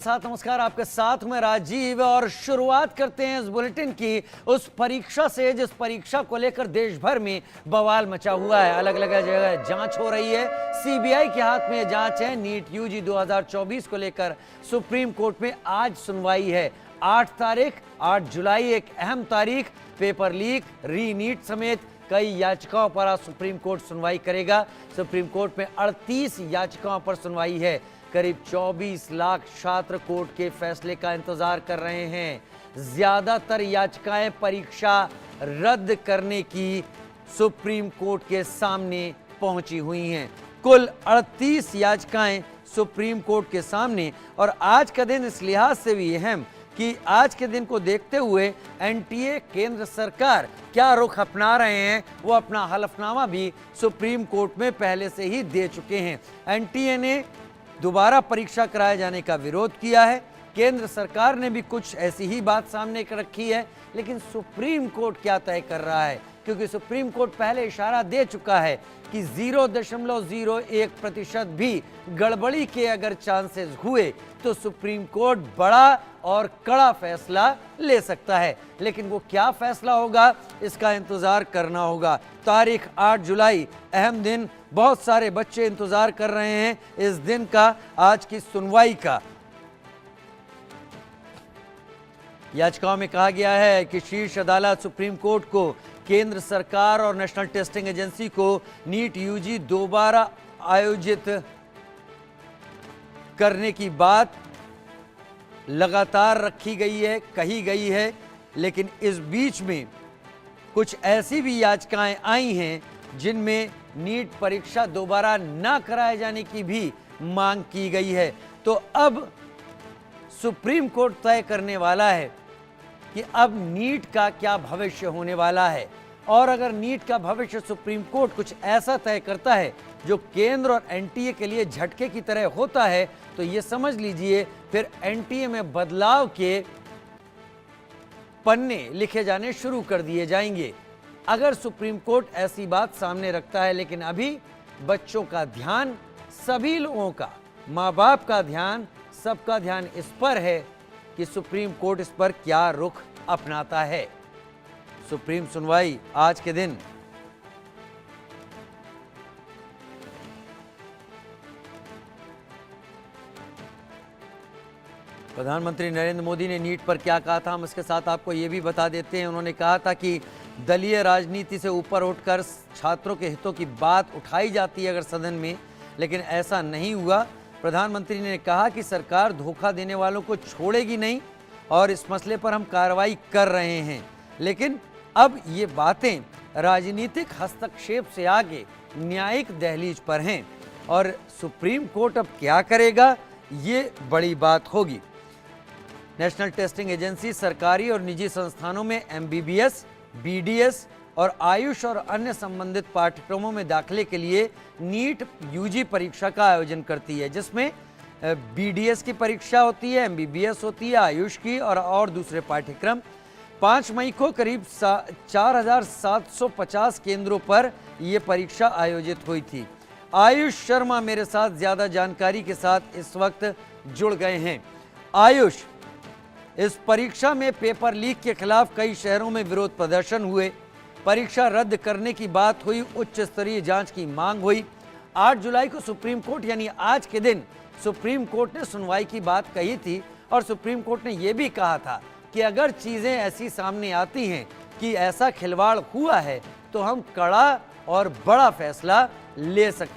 साथ नमस्कार, आपके साथ में राजीव और शुरुआत करते हैं इस बुलेटिन की उस परीक्षा से जिस परीक्षा को लेकर देश भर में बवाल मचा हुआ है। अलग अलग जगह जांच हो रही है। सीबीआई के हाथ में यह जांच है। नीट यूजी 2024 को लेकर सुप्रीम कोर्ट में आज सुनवाई है। 8 जुलाई एक अहम तारीख। पेपर लीक, री नीट समेत कई याचिकाओं पर आज सुप्रीम कोर्ट सुनवाई करेगा। सुप्रीम कोर्ट में 38 याचिकाओं पर सुनवाई है। करीब 24 लाख छात्र कोर्ट के फैसले का इंतजार कर रहे हैं। ज्यादातर याचिकाएं परीक्षा रद्द करने की सुप्रीम कोर्ट के सामने पहुंची हुई हैं। कुल 38 याचिकाएं सुप्रीम कोर्ट के सामने। और आज का दिन इस लिहाज से भी अहम कि आज के दिन को देखते हुए एनटीए केंद्र सरकार क्या रुख अपना रहे हैं, वो अपना हलफनामा भी सुप्रीम कोर्ट में पहले से ही दे चुके हैं। एनटीए ने दोबारा परीक्षा कराए जाने का विरोध किया है। केंद्र सरकार ने भी कुछ ऐसी ही बात सामने रखी है। लेकिन सुप्रीम कोर्ट क्या तय कर रहा है, क्योंकि सुप्रीम कोर्ट पहले इशारा दे चुका है कि 0.01% भी गड़बड़ी के अगर चांसेस हुए तो सुप्रीम कोर्ट बड़ा और कड़ा फैसला ले सकता है। लेकिन वो क्या फैसला होगा, इसका इंतजार करना होगा। तारीख 8 जुलाई, अहम दिन। बहुत सारे बच्चे इंतजार कर रहे हैं इस दिन का, आज की सुनवाई का। याचिकाओं में कहा गया है कि शीर्ष अदालत सुप्रीम कोर्ट को केंद्र सरकार और नेशनल टेस्टिंग एजेंसी को नीट यूजी दोबारा आयोजित करने की बात लगातार रखी गई है, कही गई है। लेकिन इस बीच में कुछ ऐसी भी याचिकाएं आई हैं जिनमें नीट परीक्षा दोबारा ना कराए जाने की भी मांग की गई है। तो अब सुप्रीम कोर्ट तय करने वाला है कि अब नीट का क्या भविष्य होने वाला है। और अगर नीट का भविष्य सुप्रीम कोर्ट कुछ ऐसा तय करता है जो केंद्र और एनटीए के लिए झटके की तरह होता है, तो ये समझ लीजिए फिर एनटीए में बदलाव के पन्ने लिखे जाने शुरू कर दिए जाएंगे अगर सुप्रीम कोर्ट ऐसी बात सामने रखता है। लेकिन अभी बच्चों का ध्यान, सभी लोगों का, माँ बाप का ध्यान, सबका ध्यान इस पर है कि सुप्रीम कोर्ट इस पर क्या रुख अपनाता है। सुप्रीम सुनवाई आज के दिन। प्रधानमंत्री नरेंद्र मोदी ने नीट पर क्या कहा था, हम इसके साथ आपको ये भी बता देते हैं। उन्होंने कहा था कि दलीय राजनीति से ऊपर उठकर छात्रों के हितों की बात उठाई जाती है अगर सदन में, लेकिन ऐसा नहीं हुआ। प्रधानमंत्री ने कहा कि सरकार धोखा देने वालों को छोड़ेगी नहीं और इस मसले पर हम कार्रवाई कर रहे हैं। लेकिन अब ये बातें राजनीतिक हस्तक्षेप से आगे न्यायिक दहलीज पर हैं और सुप्रीम कोर्ट अब क्या करेगा, ये बड़ी बात होगी। नेशनल टेस्टिंग एजेंसी सरकारी और निजी संस्थानों में एमबीबीएस, बीडीएस और आयुष और अन्य संबंधित पाठ्यक्रमों में दाखिले के लिए नीट यूजी परीक्षा का आयोजन करती है, जिसमें बीडीएस की परीक्षा होती है, एमबीबीएस होती है, आयुष की और दूसरे पाठ्यक्रम। 5 मई को करीब 4750 केंद्रों पर यह परीक्षा आयोजित हुई थी। आयुष शर्मा मेरे साथ ज्यादा जानकारी के साथ इस वक्त जुड़ गए हैं। आयुष, इस परीक्षा में पेपर लीक के खिलाफ कई शहरों में विरोध प्रदर्शन हुए, परीक्षा रद्द करने की बात हुई, उच्च स्तरीय जांच की मांग हुई। 8 जुलाई को सुप्रीम कोर्ट यानी आज के दिन सुप्रीम कोर्ट ने सुनवाई की बात कही थी और सुप्रीम कोर्ट ने यह भी कहा था कि अगर चीजें ऐसी सामने आती हैं कि ऐसा खिलवाड़ हुआ है तो हम कड़ा और बड़ा फैसला ले सकते हैं।